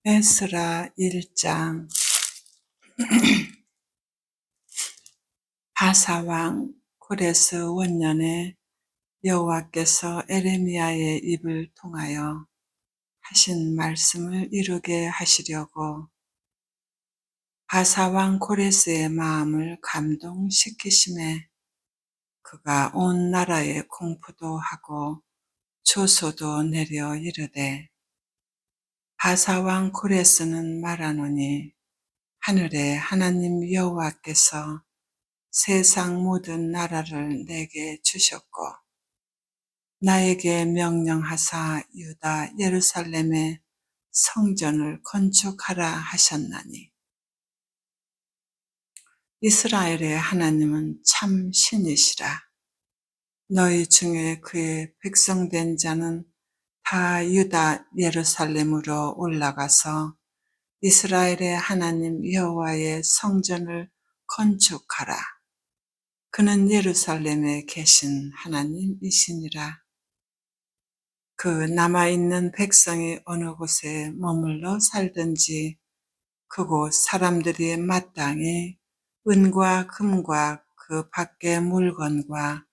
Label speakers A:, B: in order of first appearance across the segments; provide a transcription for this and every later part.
A: 에스라 1장. 바사왕 고레스 원년에 여호와께서 에레미야의 입을 통하여 하신 말씀을 이루게 하시려고 바사왕 고레스의 마음을 감동시키심에 그가 온 나라에 공포도 하고 조소도 내려 이르되, 바사왕 고레스는 말하노니 하늘의 하나님 여호와께서 세상 모든 나라를 내게 주셨고 나에게 명령하사 유다 예루살렘에 성전을 건축하라 하셨나니, 이스라엘의 하나님은 참 신이시라. 너희 중에 그의 백성된 자는 다 유다 예루살렘으로 올라가서 이스라엘의 하나님 여호와의 성전을 건축하라. 그는 예루살렘에 계신 하나님이시니라. 그 남아있는 백성이 어느 곳에 머물러 살든지 그곳 사람들이 마땅히 은과 금과 그 밖의 물건과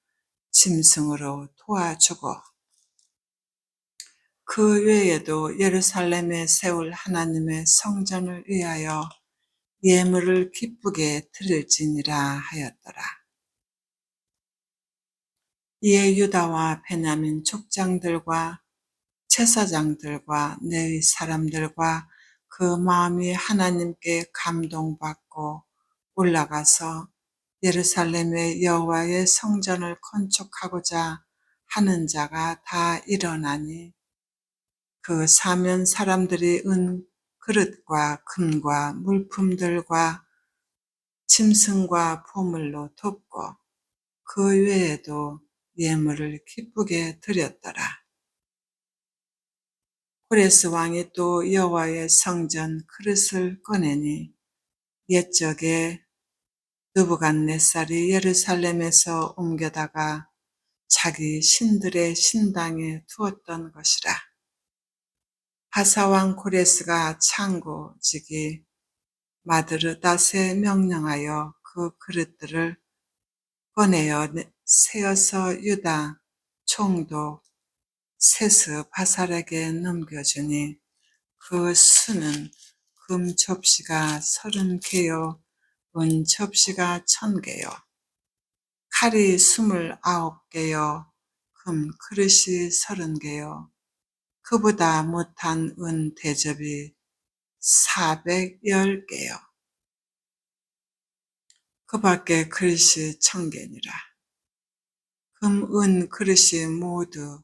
A: 짐승으로 도와주고, 그 외에도 예루살렘에 세울 하나님의 성전을 위하여 예물을 기쁘게 드릴지니라 하였더라. 이에 유다와 베냐민 족장들과 제사장들과 내 사람들과 그 마음이 하나님께 감동받고 올라가서 예루살렘의 여호와의 성전을 건축하고자 하는 자가 다 일어나니, 그 사면 사람들이 은 그릇과 금과 물품들과 짐승과 보물로 돕고 그 외에도 예물을 기쁘게 드렸더라. 고레스 왕이 또 여호와의 성전 그릇을 꺼내니, 옛적에 느부갓네살이 예루살렘에서 옮겨다가 자기 신들의 신당에 두었던 것이라. 바사왕 고레스가 창고지기 마드르닷에 명령하여 그 그릇들을 꺼내어 세어서 유다 총독 세스바살에게 넘겨주니, 그 수는 금 접시가 30개요 은 접시가 1000개요 칼이 29개요 금 그릇이 30개요 그보다 못한 은 대접이 410개요 그 밖에 그릇이 1000개니라. 금, 은 그릇이 모두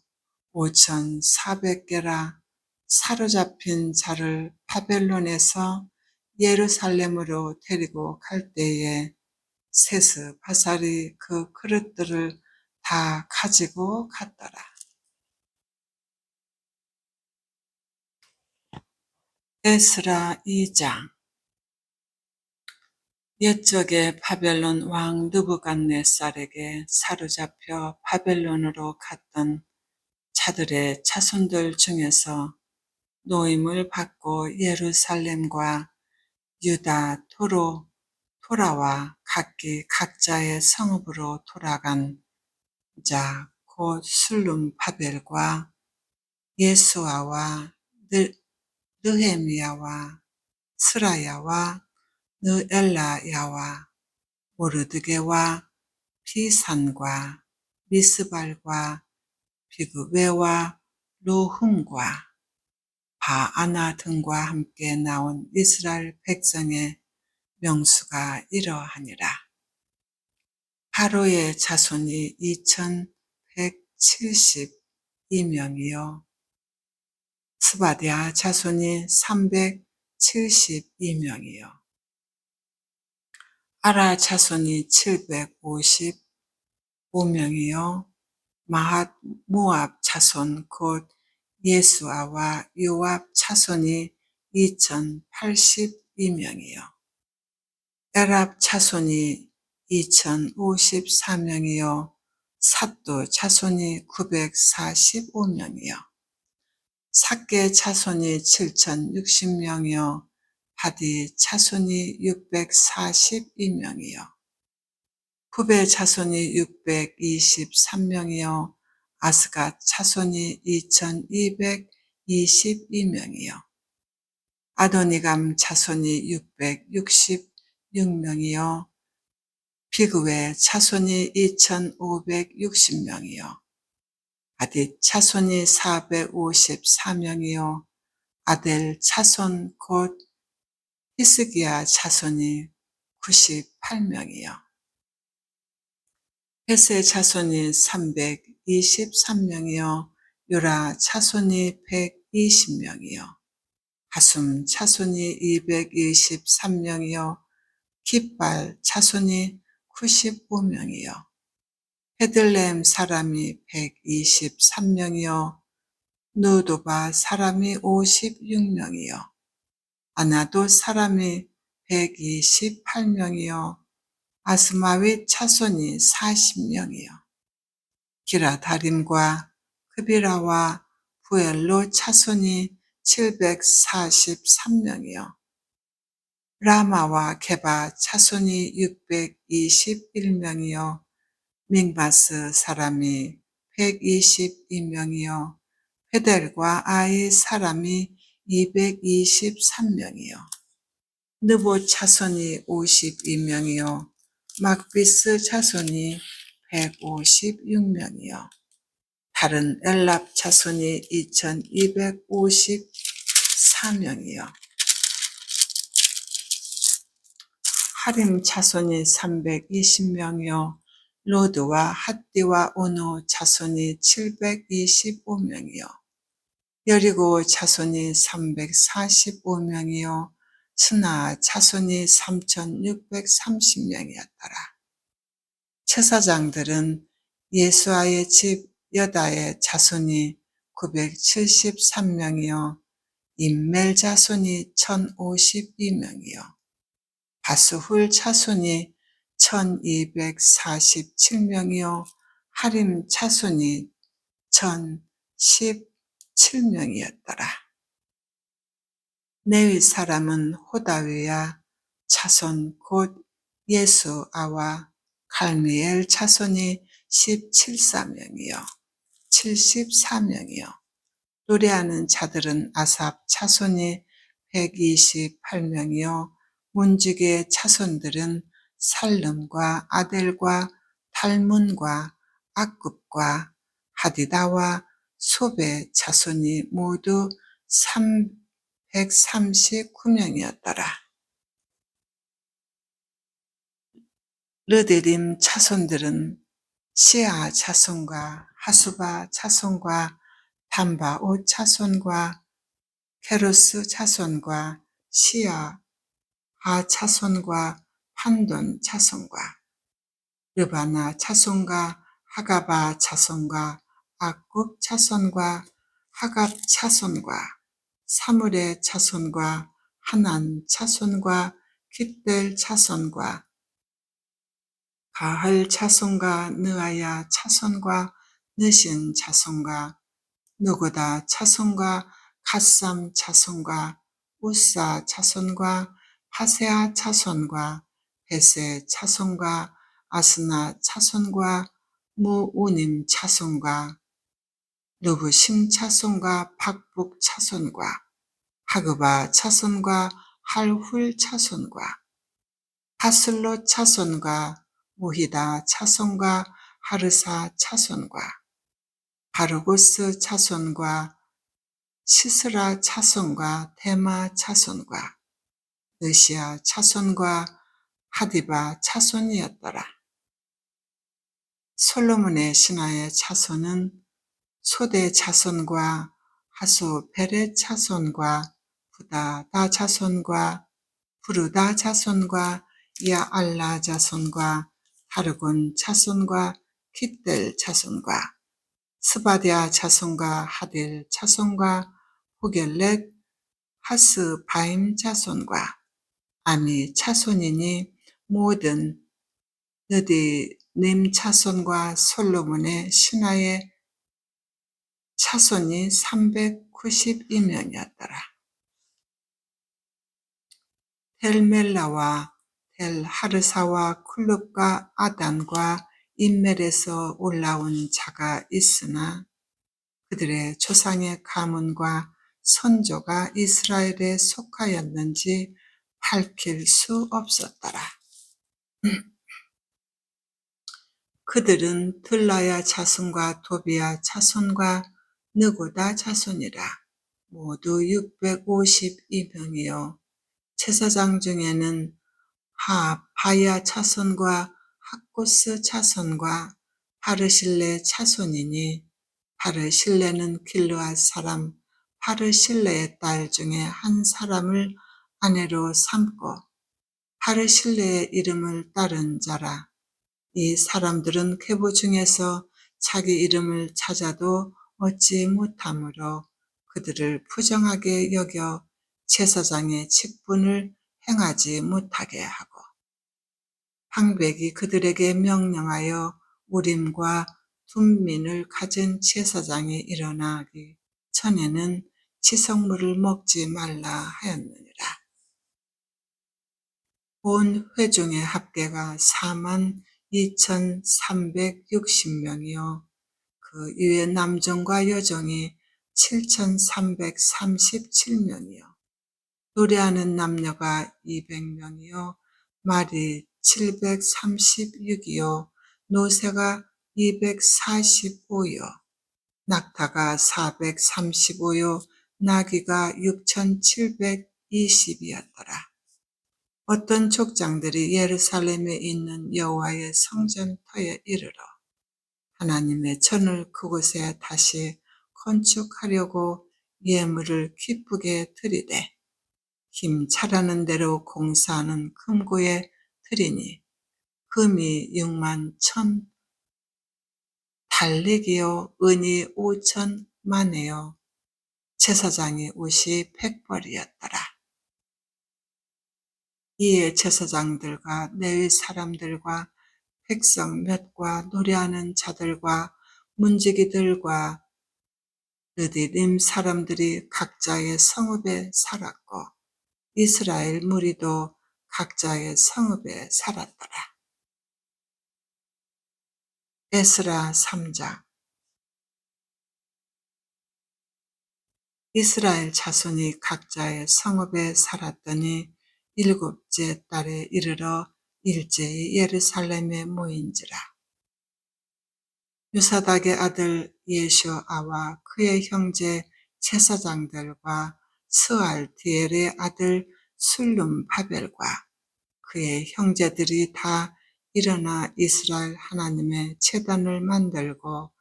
A: 5400개라. 사로잡힌 자를 바벨론에서 예루살렘으로 데리고 갈 때에 세스바살이 그 그릇들을 다 가지고 갔더라. 에스라 2장. 옛적에 바벨론 왕 느부갓네살에게 사로잡혀 바벨론으로 갔던 자들의 자손들 중에서 노임을 받고 예루살렘과 유다 돌아와 각기 각자의 성읍으로 돌아간 자, 곧 술룸바벨과 예수아와 느헤미야와 스라야와 느엘라야와 모르드게와 비산과 미스발과 비그웨와 루훔과 바아나 등과 함께 나온 이스라엘 백성의 명수가 이러하니라. 하로의 자손이 2172명이요 스바디아 자손이 372명이요 아라 자손이 755명이요 마핫 모압 자손 곧 예수아와 요압 자손이 2082명이요 에랍 자손이 2054명이요 삿도 자손이 945명이요 삭개 차손이 7,060명이요 바디 차손이 642명이요 후베 차손이 623명이요 아스갓 차손이 2,222명이요 아도니감 차손이 666명이요 비그웨 차손이 2,560명이요 아딧 차손이 454명이요 아델 차손 곧 히스기야 차손이 98명이요 헷의 차손이 323명이요 요라 차손이 120명이요 하숨 차손이 223명이요 깃발 차손이 95명이요 헤들렘 사람이 123명이요 느도바 사람이 56명이요 아나도 사람이 128명이요 아스마윗 차손이 40명이요 기라다림과 크비라와 부엘로 차손이 743명이요 라마와 게바 차손이 621명이요 밍바스 사람이 122명이요 페델과 아이 사람이 223명이요 느보 차손이 52명이요 막비스 차손이 156명이요 다른 엘랍 차손이 2254명이요 하림 차손이 320명이요 로드와 핫디와 오노 차손이 725명이요 여리고 차손이 345명이요 스나 차손이 3630명이었더라 제사장들은 예수아의 집 여다의 자손이 973명이요 임멜 자손이 1052명이요 바스훌 차손이 1247명이요 하림 차손이 1017명이었더라 네위 사람은 호다위야 차손 곧 예수아와 갈미엘 차손이 74명이요 노래하는 자들은 아삽 차손이 128명이요 문지기의 차손들은 살름과 아델과 탈문과 악굽과 하디다와 소베 차손이 모두 339명이었더라. 르데림 차손들은 시아 차손과 하수바 차손과 담바옷 차손과 케로스 차손과 시아 하 차손과 판돈 차손과 르바나 차손과 하가바 차손과 악굽 차손과 하갑 차손과 사물의 차손과 하난 차손과 깃델 차손과 가할 차손과 느아야 차손과 느신 차손과 누구다 차손과 갓삼 차손과 우사 차손과 파세아 차손과 베세 차손과 아스나 차손과 무우님 차손과 누부심 차손과 박북 차손과 하그바 차손과 할훌 차손과 하슬로 차손과 무히다 차손과 하르사 차손과 바르고스 차손과 시스라 차손과 테마 차손과 느시아 차손과 하디바 차손이었더라. 솔로몬의 신하의 차손은 소대 차손과 하소 베레 차손과 부다다 차손과 부르다 차손과 야알라 차손과 다르곤 차손과 깃델 차손과 스바디아 차손과 하딜 차손과 호겔렛 하스바임 차손과 아미 차손이니 모든 느디님 차손과 솔로몬의 신하의 차손이 92명이었더라. 텔멜라와 텔하르사와 쿨룹과 아단과 인멜에서 올라온 자가 있으나 그들의 조상의 가문과 선조가 이스라엘에 속하였는지 밝힐 수 없었더라. 그들은 들라야 자손과 도비야 자손과 느고다 자손이라. 모두 652명이요. 제사장 중에는 바야 자손과 학고스 자손과 바르실레 자손이니 바르실레는 길르앗 사람 바르실레의 딸 중에 한 사람을 아내로 삼고 바르실레의 이름을 따른 자라. 이 사람들은 계보 중에서 자기 이름을 찾아도 얻지 못하므로 그들을 부정하게 여겨 제사장의 직분을 행하지 못하게 하고 방백이 그들에게 명령하여 우림과 둠민을 가진 제사장이 일어나기 전에는 지성물을 먹지 말라 하였느니라. 온 회중의 합계가 42,360명이요. 그 이외 남정과 여정이 7,337명이요. 노래하는 남녀가 200명이요. 말이 736이요. 노새가 245요. 낙타가 435요. 나귀가 6,720이었더라. 어떤 족장들이 예루살렘에 있는 여호와의 성전터에 이르러 하나님의 전을 그곳에 다시 건축하려고 예물을 기쁘게 드리되 힘 차라는 대로 공사하는 금고에 드리니 금이 6만 1,000달렉이요 은이 5,000만에요 제사장의 옷이 100벌이었더라. 이에 제사장들과 레위 사람들과 백성 몇과 노래하는 자들과 문지기들과 느디림 사람들이 각자의 성읍에 살았고 이스라엘 무리도 각자의 성읍에 살았더라. 에스라 3장. 이스라엘 자손이 각자의 성읍에 살았더니 7째 달에 이르러 일제히 예루살렘에 모인지라. 요사닥의 아들 예쇼아와 그의 형제 제사장들과 스알디엘의 아들 술룸바벨과 그의 형제들이 다 일어나 이스라엘 하나님의 제단을 만들고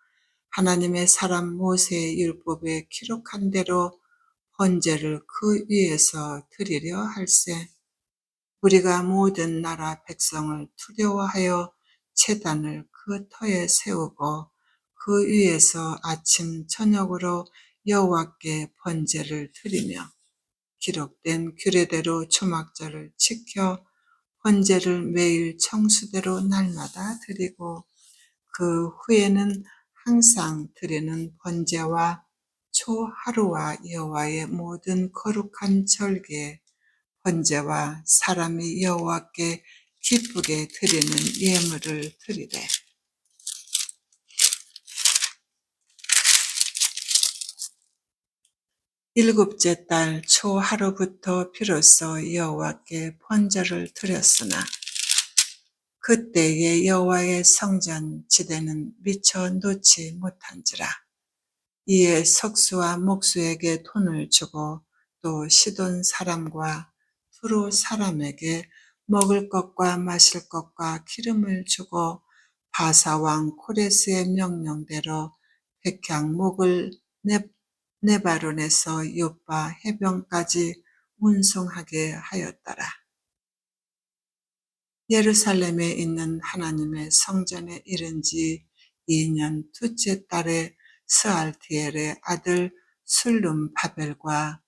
A: 하나님의 사람 모세의 율법에 기록한 대로 번제를 그 위에서 드리려 할세. 우리가 모든 나라 백성을 두려워하여 제단을 그 터에 세우고 그 위에서 아침 저녁으로 여호와께 번제를 드리며 기록된 규례대로 초막절을 지켜 번제를 매일 청수대로 날마다 드리고 그 후에는 항상 드리는 번제와 초하루와 여호와의 모든 거룩한 절기에 번제와 사람이 여호와께 기쁘게 드리는 예물을 드리되 일곱째 달 초하루부터 비로소 여호와께 번제를 드렸으나 그때에 여호와의 성전 지대는 미처 놓지 못한지라. 이에 석수와 목수에게 돈을 주고 또 시돈 사람과 두로 사람에게 먹을 것과 마실 것과 기름을 주고 바사 왕 코레스의 명령대로 백향목을 네바론에서 요빠 해변까지 운송하게 하였더라. 예루살렘에 있는 하나님의 성전에 이른 지 2년 둘째 달에 스알티엘의 아들 술룸바벨과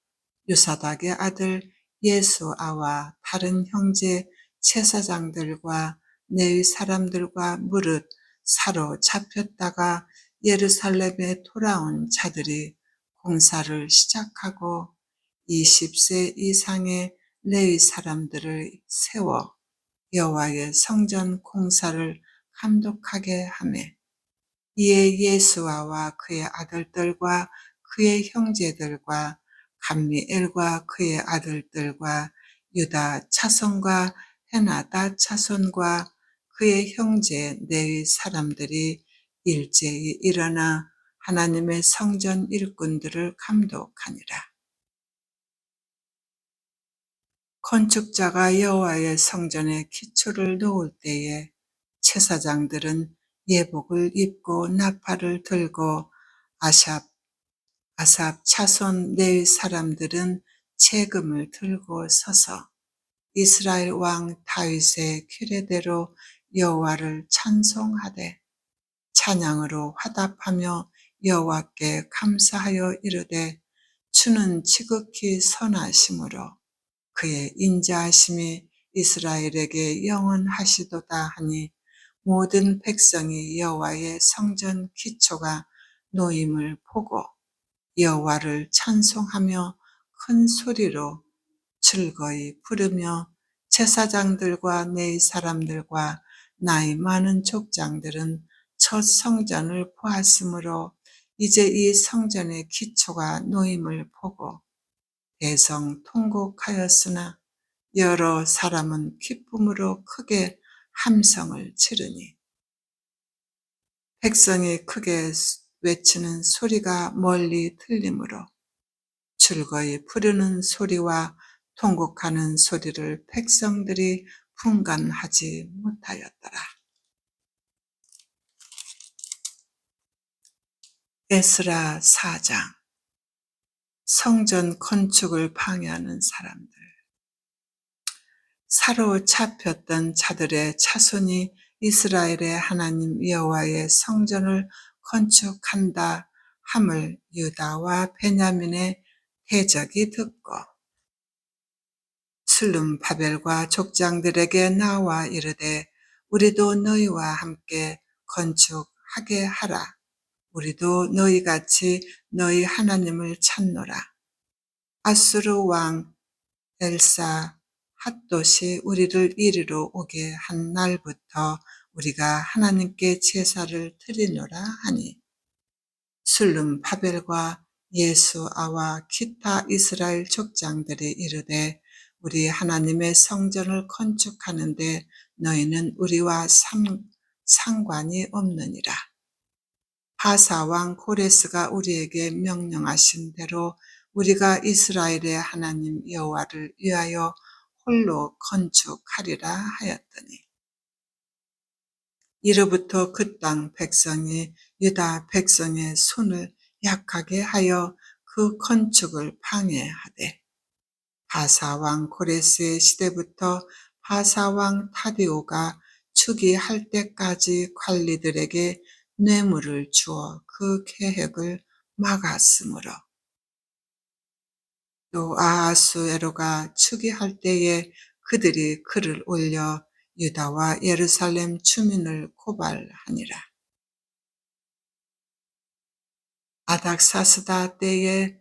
A: 요사닥의 아들 예수아와 다른 형제 제사장들과 레위 사람들과 무릇 사로잡혔다가 예루살렘에 돌아온 자들이 공사를 시작하고 20세 이상의 레위 사람들을 세워 여호와의 성전 공사를 감독하게 하매, 이에 예수아와 그의 아들들과 그의 형제들과 감미엘과 그의 아들들과 유다 차손과 헤나다 차손과 그의 형제 레위 사람들이 일제히 일어나 하나님의 성전 일꾼들을 감독하니라. 건축자가 여호와의 성전에 기초를 놓을 때에 제사장들은 예복을 입고 나팔을 들고 아삽 차손 레위 사람들은 재금을 들고 서서 이스라엘 왕 다윗의 규례대로 여호와를 찬송하되 찬양으로 화답하며 여호와께 감사하여 이르되 주는 지극히 선하심으로 그의 인자하심이 이스라엘에게 영원하시도다 하니, 모든 백성이 여호와의 성전 기초가 놓임을 보고 여호와를 찬송하며 큰 소리로 즐거이 부르며, 제사장들과 내 사람들과 나이 많은 족장들은 첫 성전을 보았으므로 이제 이 성전의 기초가 놓임을 보고 대성 통곡하였으나 여러 사람은 기쁨으로 크게 함성을 치르니, 백성이 크게 외치는 소리가 멀리 들리므로 즐거이 부르는 소리와 통곡하는 소리를 백성들이 분간하지 못하였더라. 에스라 4장. 성전 건축을 방해하는 사람들. 사로잡혔던 자들의 자손이 이스라엘의 하나님 여호와의 성전을 건축한다 함을 유다와 베냐민의 대적이 듣고 슬룸바벨과 족장들에게 나와 이르되, 우리도 너희와 함께 건축하게 하라. 우리도 너희같이 너희 하나님을 찾노라. 아수르 왕 엘사 핫롯이 우리를 이리로 오게 한 날부터 우리가 하나님께 제사를 드리노라 하니, 슬룸바벨과 예수아와 기타 이스라엘 족장들이 이르되, 우리 하나님의 성전을 건축하는데 너희는 우리와 상관이 없느니라. 바사 왕 고레스가 우리에게 명령하신 대로 우리가 이스라엘의 하나님 여호와를 위하여 홀로 건축하리라 하였더니, 이로부터 그 땅 백성이 유다 백성의 손을 약하게 하여 그 건축을 방해하되, 바사 왕 고레스의 시대부터 바사 왕 타디오가 즉위할 때까지 관리들에게 뇌물을 주어 그 계획을 막았으므로, 또 아하수에로가 즉위할 때에 그들이 글을 올려 유다와 예루살렘 주민을 고발하니라. 아닥사스다 때에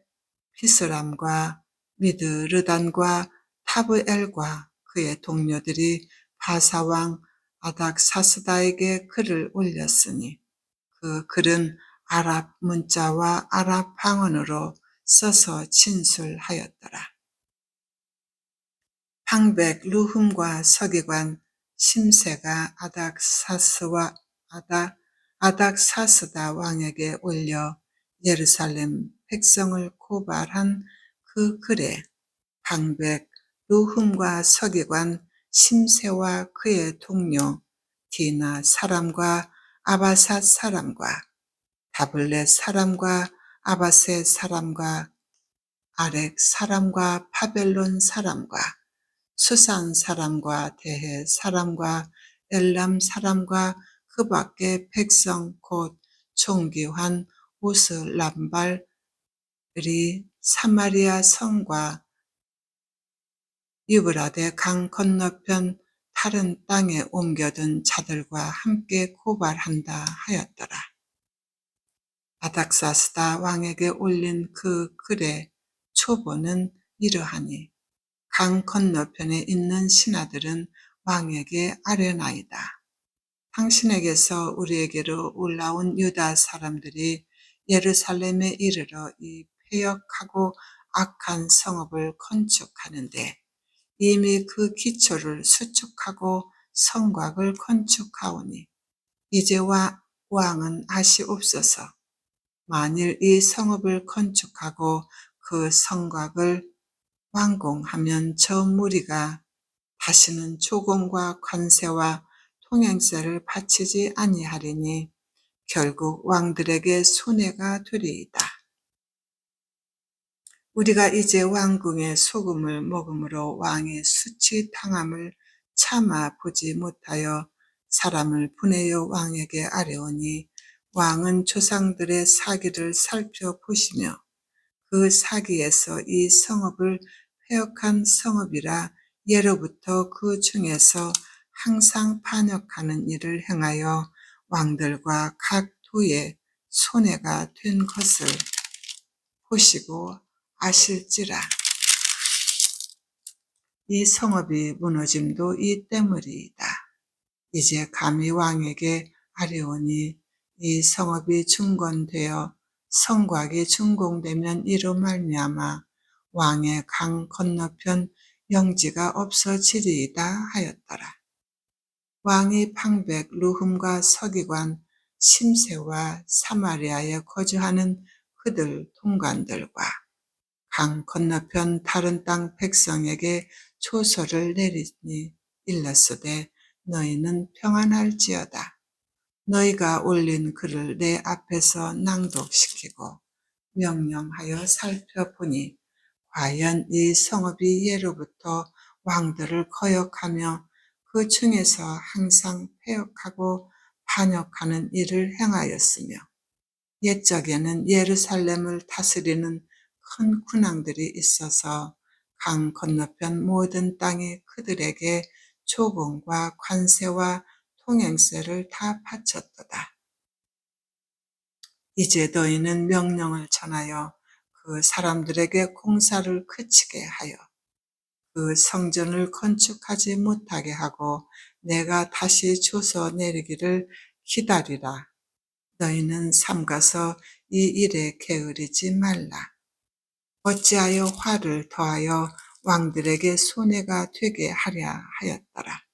A: 비스람과 미드르단과 타브엘과 그의 동료들이 바사왕 아닥사스다에게 글을 올렸으니, 그 글은 아랍 문자와 아랍 방언으로 써서 진술하였더라. 방백 루흠과 서기관 심세가 아닥사스다 왕에게 올려 예루살렘 백성을 고발한 그 글에, 방백 루흠과 서기관 심세와 그의 동료 디나 사람과 아바삿 사람과 다블렛 사람과 아바셋 사람과 아렉 사람과 바벨론 사람과 수산 사람과 대해 사람과 엘람 사람과 그 밖의 백성 곧 종기환 우스람발이 사마리아 성과 유브라데 강 건너편 다른 땅에 옮겨둔 자들과 함께 고발한다 하였더라. 아닥사스다 왕에게 올린 그 글의 초본은 이러하니 강 건너편에 있는 신하들은 왕에게 아뢰나이다. 당신에게서 우리에게로 올라온 유다 사람들이 예루살렘에 이르러 이 패역하고 악한 성읍을 건축하는데 이미 그 기초를 수축하고 성곽을 건축하오니 이제 왕은 아시옵소서. 만일 이 성읍을 건축하고 그 성곽을 완공하면 저 무리가 다시는 조공과 관세와 통행세를 바치지 아니하리니 결국 왕들에게 손해가 되리이다. 우리가 이제 왕궁의 소금을 먹음으로 왕의 수치당함을 참아 보지 못하여 사람을 보내어 왕에게 아뢰오니 왕은 조상들의 사기를 살펴보시며 그 사기에서 이 성읍을 패역한 성읍이라 예로부터 그 중에서 항상 반역하는 일을 행하여 왕들과 각 도에 손해가 된 것을 보시고 아실지라. 이 성읍이 무너짐도 이 때문이다. 이제 감히 왕에게 아뢰오니 이 성읍이 중건되어 성곽이 준공되면 이로 말미암아 왕의 강 건너편 영지가 없어지리이다 하였더라. 왕이 방백 루흠과 서기관 심새와 사마리아에 거주하는 그들 통관들과 강 건너편 다른 땅 백성에게 초서를 내리니 일렀으되 너희는 평안할지어다. 너희가 올린 글을 내 앞에서 낭독시키고 명령하여 살펴보니 과연 이 성읍이 예로부터 왕들을 거역하며 그 중에서 항상 패역하고 반역하는 일을 행하였으며 옛적에는 예루살렘을 다스리는 큰 군왕들이 있어서 강 건너편 모든 땅이 그들에게 조공과 관세와 통행세를 다 바쳤도다. 이제 너희는 명령을 전하여 그 사람들에게 공사를 그치게 하여 그 성전을 건축하지 못하게 하고 내가 다시 줘서 내리기를 기다리라. 너희는 삼가서 이 일에 게으르지 말라. 어찌하여 화를 더하여 왕들에게 손해가 되게 하랴 하였더라.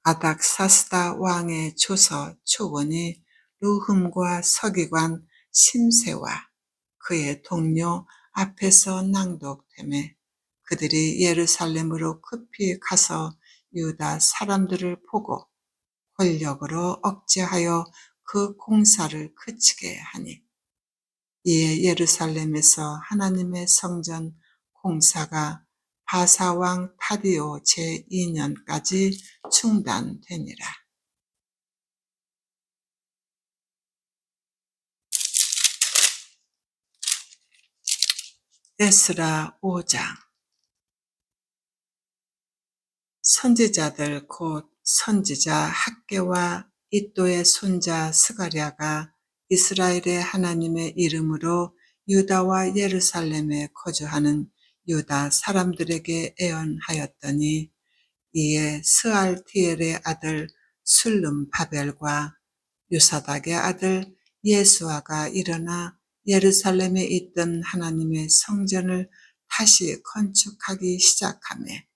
A: 아닥사스다 왕의 조서 초원이 루흠과 서기관 심새와 그의 동료 앞에서 낭독되매 그들이 예루살렘으로 급히 가서 유다 사람들을 보고 권력으로 억제하여 그 공사를 그치게 하니 이에 예루살렘에서 하나님의 성전 공사가 바사왕 타디오 제2년까지 중단되니라. 에스라 5장. 선지자들 곧 선지자 학개와 이또의 손자 스가랴가 이스라엘의 하나님의 이름으로 유다와 예루살렘에 거주하는 유다 사람들에게 애언하였더니 이에 스알티엘의 아들 술룸바벨과 요사닥의 아들 예수아가 일어나 예루살렘에 있던 하나님의 성전을 다시 건축하기 시작하매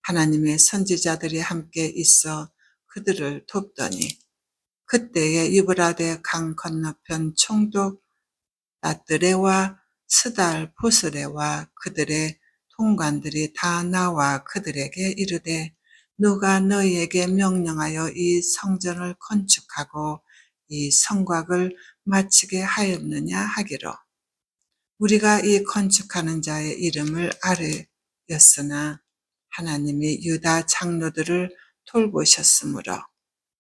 A: 하나님의 선지자들이 함께 있어 그들을 돕더니 그때에 유브라데 강 건너편 총독 나뜨레와 스달 보스레와 그들의 통관들이 다 나와 그들에게 이르되 누가 너희에게 명령하여 이 성전을 건축하고 이 성곽을 마치게 하였느냐 하기로 우리가 이 건축하는 자의 이름을 아뢰었으나 하나님이 유다 장로들을 돌보셨으므로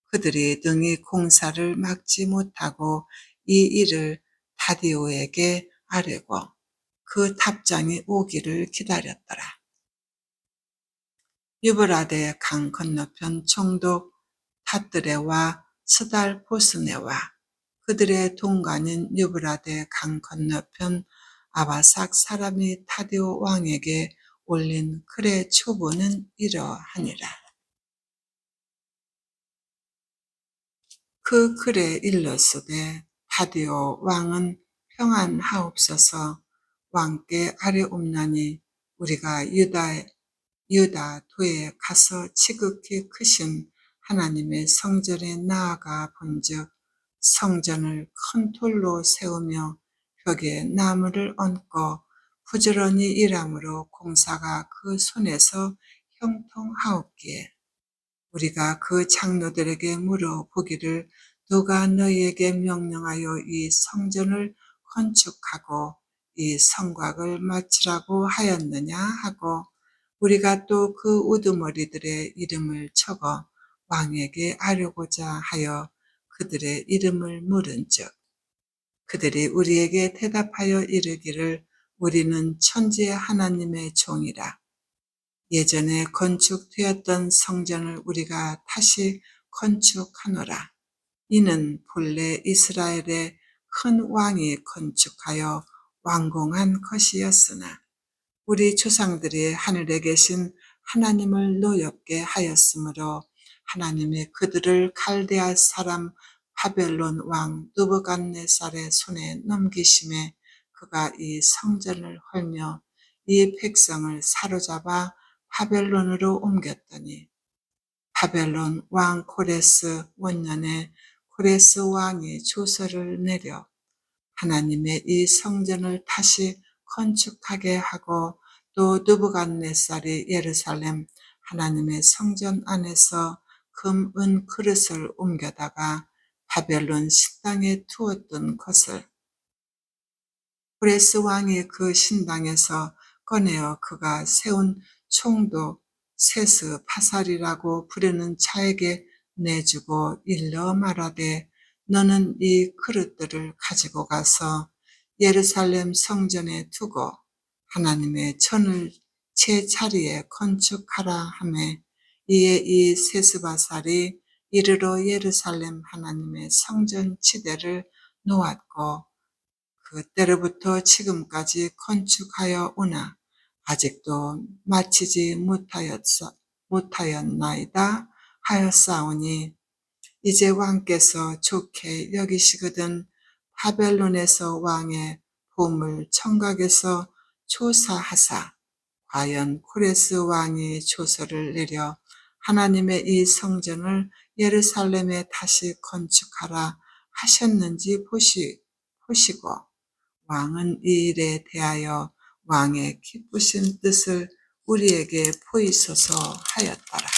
A: 그들이 능히 공사를 막지 못하고 이 일을 다디오에게 아뢰고 그 답장이 오기를 기다렸더라. 유브라데 강 건너편 총독 타뜨레와 스달 보스네와 그들의 동관인 유브라데 강 건너편 아바삭 사람이 타디오 왕에게 올린 글의 초보는 이러하니라. 그 글에 일렀으되 타디오 왕은 평안하옵소서. 왕께 아뢰옵나니 우리가 유다도에 가서 지극히 크신 하나님의 성전에 나아가 본즉 성전을 큰 돌로 세우며 벽에 나무를 얹고 부지런히 일함으로 공사가 그 손에서 형통하옵기에 우리가 그 장로들에게 물어보기를 누가 너희에게 명령하여 이 성전을 건축하고 이 성곽을 마치라고 하였느냐 하고 우리가 또 그 우두머리들의 이름을 적어 왕에게 아뢰고자 하여 그들의 이름을 물은즉 그들이 우리에게 대답하여 이르기를 우리는 천지의 하나님의 종이라. 예전에 건축되었던 성전을 우리가 다시 건축하노라. 이는 본래 이스라엘의 큰 왕이 건축하여 완공한 것이었으나 우리 조상들이 하늘에 계신 하나님을 노엽게 하였으므로 하나님이 그들을 갈대아 사람 바벨론 왕 느부갓네살의 손에 넘기심에 그가 이 성전을 헐며 이 백성을 사로잡아 바벨론으로 옮겼더니 바벨론 왕 고레스 원년에 고레스 왕이 조서를 내려 하나님의 이 성전을 다시 건축하게 하고 또 느부갓네살이 예루살렘 하나님의 성전 안에서 금, 은 그릇을 옮겨다가 바벨론 신당에 두었던 것을 고레스 왕이 그 신당에서 꺼내어 그가 세운 총독 세스 파살이라고 부르는 자에게 내주고 일러 말하되 너는 이 그릇들을 가지고 가서 예루살렘 성전에 두고 하나님의 전을 제 자리에 건축하라 하매 이에 이 세스바살이 이르러 예루살렘 하나님의 성전 지대를 놓았고 그때로부터 지금까지 건축하여 오나 아직도 마치지 못하였나이다 하였사오니 이제 왕께서 좋게 여기시거든 바벨론에서 왕의 보물 청각에서 조사하사 과연 코레스 왕이 조서를 내려 하나님의 이 성전을 예루살렘에 다시 건축하라 하셨는지 보시고 왕은 이 일에 대하여 왕의 기쁘신 뜻을 우리에게 보이소서 하였더라.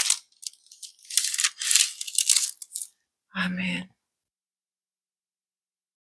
A: 아멘.